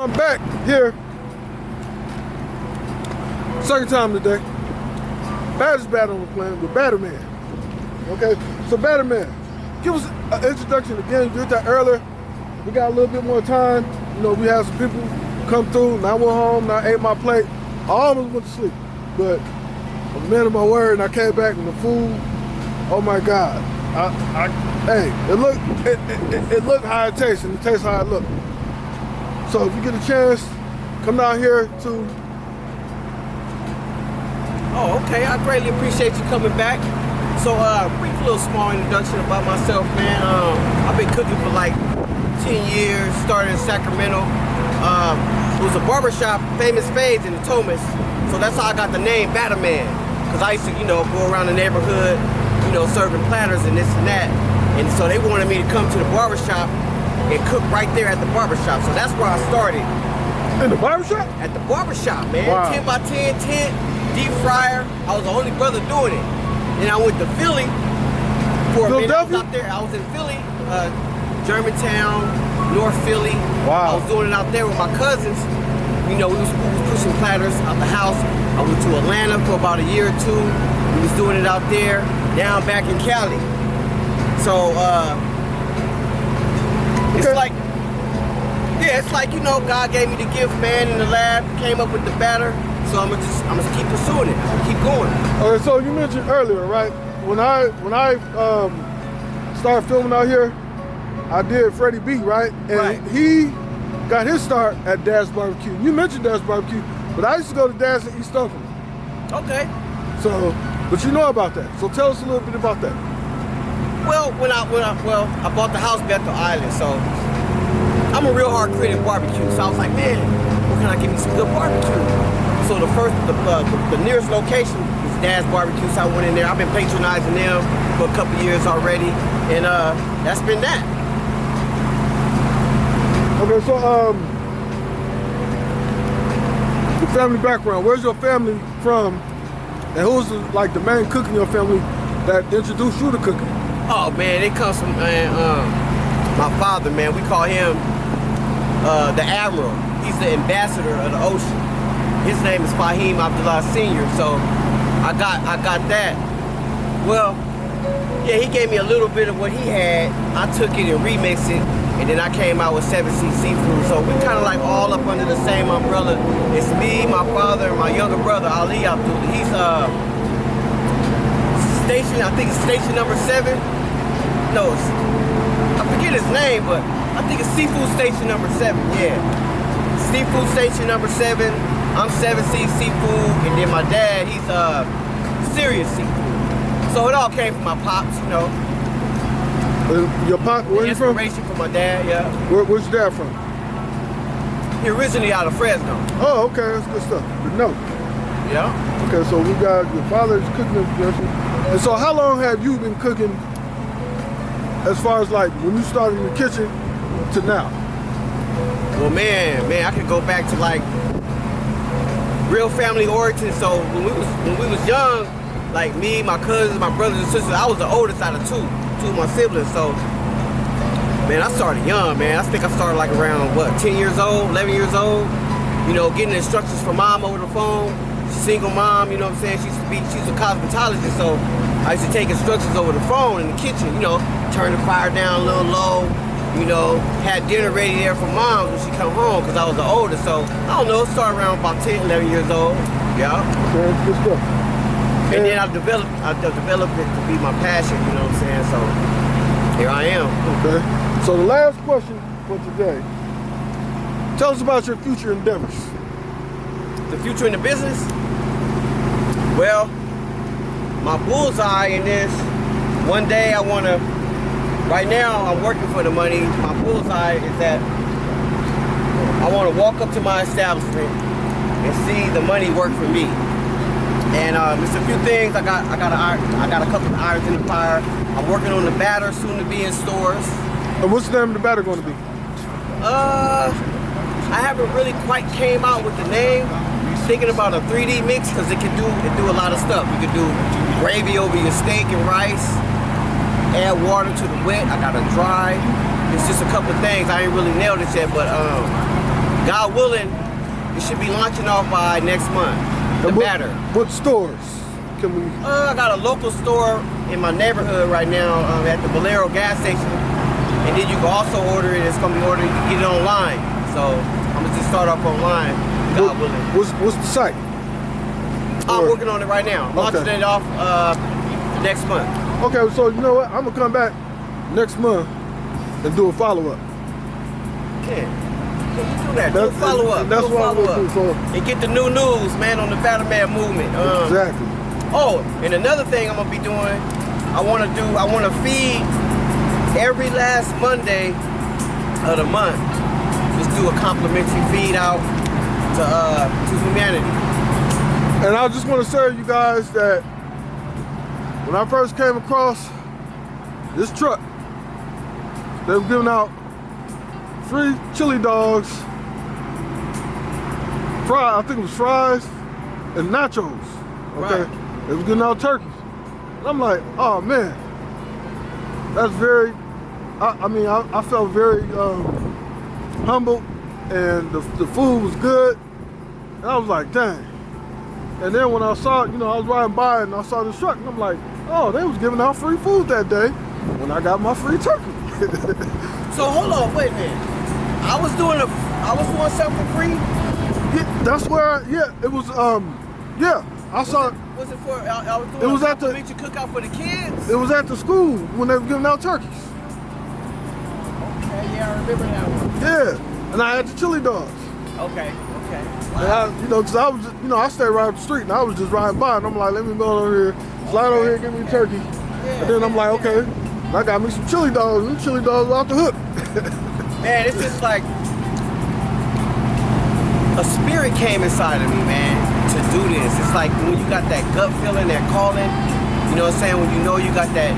I'm back here. Second time today. Baddest batter on the planet with Baddaman. Okay, so Baddaman, give us an introduction again. You did that earlier. We got a little bit more time. You know, we had some people come through, and I went home, and I ate my plate. I almost went to sleep, but I'm a man of my word, and I came back with the food. Oh my God. Hey, it looked how it tastes, and it tastes how it looked. So if you get a chance, come down here to... Oh, okay. I greatly appreciate you coming back. So, brief little small introduction about myself, man. I've been cooking for like 10 years, started in Sacramento. It was a barbershop, Famous Fades in the Thomas. So that's how I got the name Baddaman. Because I used to, go around the neighborhood, serving platters and this and that. And so they wanted me to come to the barbershop and cook right there at the barbershop. So that's where I started. In the barbershop? At the barbershop, man. Wow. 10 by 10 tent, deep fryer. I was the only brother doing it. Then I went to Philly for a minute. I was out there. I was in Philly, Germantown, North Philly. Wow. I was doing it out there with my cousins. We was pushing platters out the house. I went to Atlanta for about a year or two. We was doing it out there. Now I'm back in Cali. So, it's like, God gave me the gift, man, in the lab, came up with the batter. So I'm gonna keep pursuing it. I'm gonna keep going. Okay, so you mentioned earlier, right? When I started filming out here, I did Freddie B, right? And he got his start at Dad's Barbecue. You mentioned Dad's Barbecue, but I used to go to Dad's in East Oakland. Okay. So, but you know about that. So tell us a little bit about that. Well, I bought the house Bethel Island, so I'm a real hard critic of barbecue. So I was like, man, where can I get me some good barbecue? So the nearest location is Dad's Barbecue. So I went in there. I've been patronizing them for a couple years already, and that's been that. Okay, so the family background. Where's your family from, and who's the main cook in your family that introduced you to cooking? Oh man, it comes from my father, man. We call him the Admiral. He's the ambassador of the ocean. His name is Fahim Abdullah Sr. So I got that. Well, yeah, he gave me a little bit of what he had. I took it and remixed it, and then I came out with 7 Seas Seafood. So we kind of like all up under the same umbrella. It's me, my father, and my younger brother Ali Abdullah. He's I think it's station number 7. No, I forget his name, but I think it's Seafood Station number 7. Yeah, Seafood Station number 7. I'm 7 Seas Seafood, and then my dad, he's Serious Seafood. So it all came from my pops, Your pop? Where are you from? Inspiration from my dad, yeah. Where's your dad from? He originally out of Fresno. Oh, okay, that's good stuff. Good note. Yeah. Okay, so we got your father's cooking inspiration. And so how long have you been cooking as far as like when you started in the kitchen to now? Well, man, I could go back to like real family origin. So when we was young, like me, my cousins, my brothers and sisters, I was the oldest out of two of my siblings. So, man, I started young, man. I think I started like around, 10 years old, 11 years old. Getting instructions from mom over the phone. Single mom, you know what I'm saying? She's a cosmetologist, so I used to take instructions over the phone in the kitchen, turn the fire down a little low, had dinner ready there for mom when she come home, because I was the oldest. So, I don't know, started around about 10, 11 years old. Yeah. Okay, good stuff. And then I developed it to be my passion, you know what I'm saying? So here I am. Okay. So the last question for today. Tell us about your future endeavors. The future in the business? Well, my bullseye in this, one day right now I'm working for the money. My bullseye is that I want to walk up to my establishment and see the money work for me. And there's a few things. I got a couple of irons in the fire. I'm working on the batter, soon to be in stores. And what's the name of the batter going to be? I haven't really quite came out with the name. Thinking about a 3D mix because it do a lot of stuff. You can do gravy over your steak and rice, add water to the wet. I got to dry. It's just a couple of things. I ain't really nailed it yet, but God willing, it should be launching off by next month. The batter. What stores can we? I got a local store in my neighborhood right now at the Bolero gas station. And then you can also order it. It's gonna be ordered. You can get it online. So I'm gonna just start off online. God willing. What's the site? I'm working on it right now. Launching it off next month. Okay, so you know what? I'm gonna come back next month and do a follow-up. Yeah. You do that. Do a follow-up. That's what I'm gonna do. So. And get the new news, man, on the Baddaman movement. Exactly. Oh, and another thing I'm gonna be doing, I wanna feed every last Monday of the month. Just do a complimentary feed out to humanity. And I just want to say to you guys that when I first came across this truck, they were giving out free chili dogs, I think it was fries, and nachos. Okay, right. They was giving out turkeys. And I'm like, oh man, that's very. I felt very humbled, and the food was good, and I was like, dang. And then when I saw, I was riding by and I saw this truck, and I'm like, oh, they was giving out free food that day when I got my free turkey. So hold on, wait a minute. I was doing something for free? Yeah, that's where it was I saw Was it for I was doing it was at the cookout for the kids? It was at the school when they were giving out turkeys. Okay, yeah, I remember that one. Yeah. And I had the chili dogs. Okay. Wow. And cause I was I stayed right up the street and I was just riding by and I'm like, let me go over here, slide over here, give me a turkey. Yeah, and then I'm like, okay, I got me some chili dogs, and chili dogs off the hook. Man, it's just like a spirit came inside of me, man, to do this. It's like when you got that gut feeling, that calling, you know what I'm saying? When you know you got that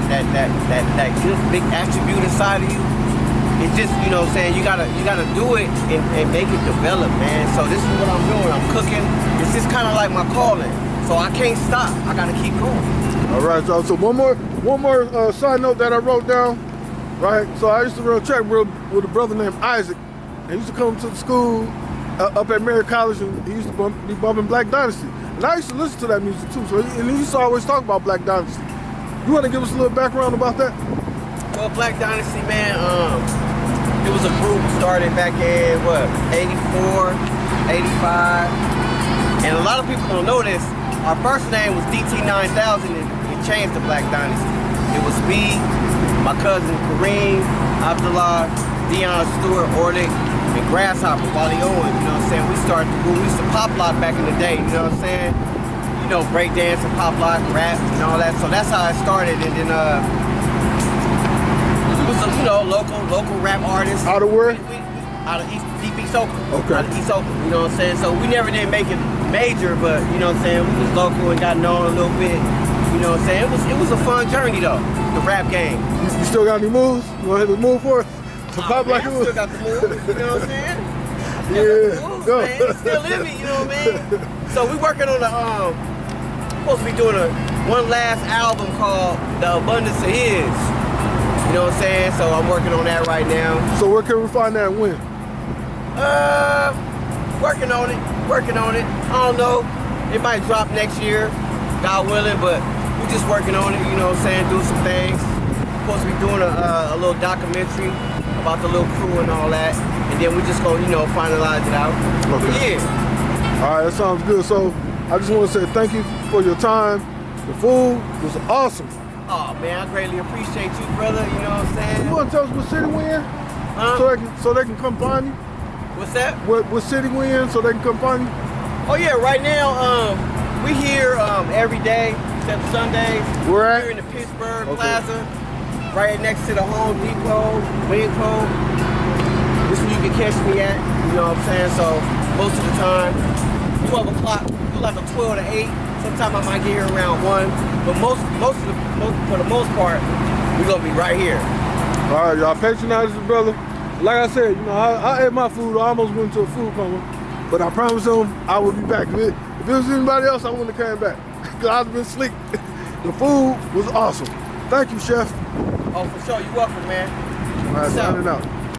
good big attribute inside of you, it's just, you know what I'm saying, you gotta do it and make it develop, man. So this is what I'm doing. I'm cooking. It's just kind of like my calling. So I can't stop. I gotta keep going. All right, so one more side note that I wrote down, right? So I used to run track with a brother named Isaac. And he used to come to the school up at Mary College, and he used to be bumping Black Dynasty. And I used to listen to that music too. So he used to always talk about Black Dynasty. You want to give us a little background about that? Well, Black Dynasty, man, it was a group started back in, 84, 85. And a lot of people don't know this. Our first name was DT9000 and it changed to Black Dynasty. It was me, my cousin Kareem, Abdullah, Dion Stewart, Orlick, and Grasshopper, Wally Owen, you know what I'm saying? We used to pop lock back in the day, you know what I'm saying? You know, break dance and pop lock, rap and all that. So that's how it started. And then local rap artists. Out of where? Out of Deep East Oakland. Okay. Out of East Oakland, you know what I'm saying? So we never did make it major, but you know what I'm saying? We was local and got known a little bit. You know what I'm saying? It was a fun journey though, the rap game. You still got any moves? You want to hit the move for us? To pop like I still got the moves, you know what I'm saying? Yeah, go. Man. It's still in me, you know what I mean? So we working on supposed to be doing one last album called The Abundance of His. You know what I'm saying? So I'm working on that right now. So where can we find that and when? Working on it. I don't know. It might drop next year, God willing, but we're just working on it, you know what I'm saying? Doing some things. Supposed to be doing a little documentary about the little crew and all that. And then we just gonna, finalize it out. Okay. But yeah. All right, that sounds good. So I just want to say thank you for your time. The food was awesome. Oh man, I greatly appreciate you, brother. You know what I'm saying? You want to tell us what city we in? Huh? So they can come find you? What's that? What city we in so they can come find you? Oh yeah, right now we here every day except Sundays. Where at? Here in the Pittsburgh Plaza, right next to the Home Depot, Winco. This is where you can catch me at. You know what I'm saying? So most of the time, 12 o'clock, do like a 12 to 8. Sometimes I might get here around 1, but for the most part, we're gonna be right here. All right, y'all patronize this brother. Like I said, I ate my food. I almost went to a food coma, but I promised him I would be back. If it was anybody else, I wouldn't have came back. Cause I've been sleep. The food was awesome. Thank you, Chef. Oh, for sure. You're welcome, man. All right, signing out.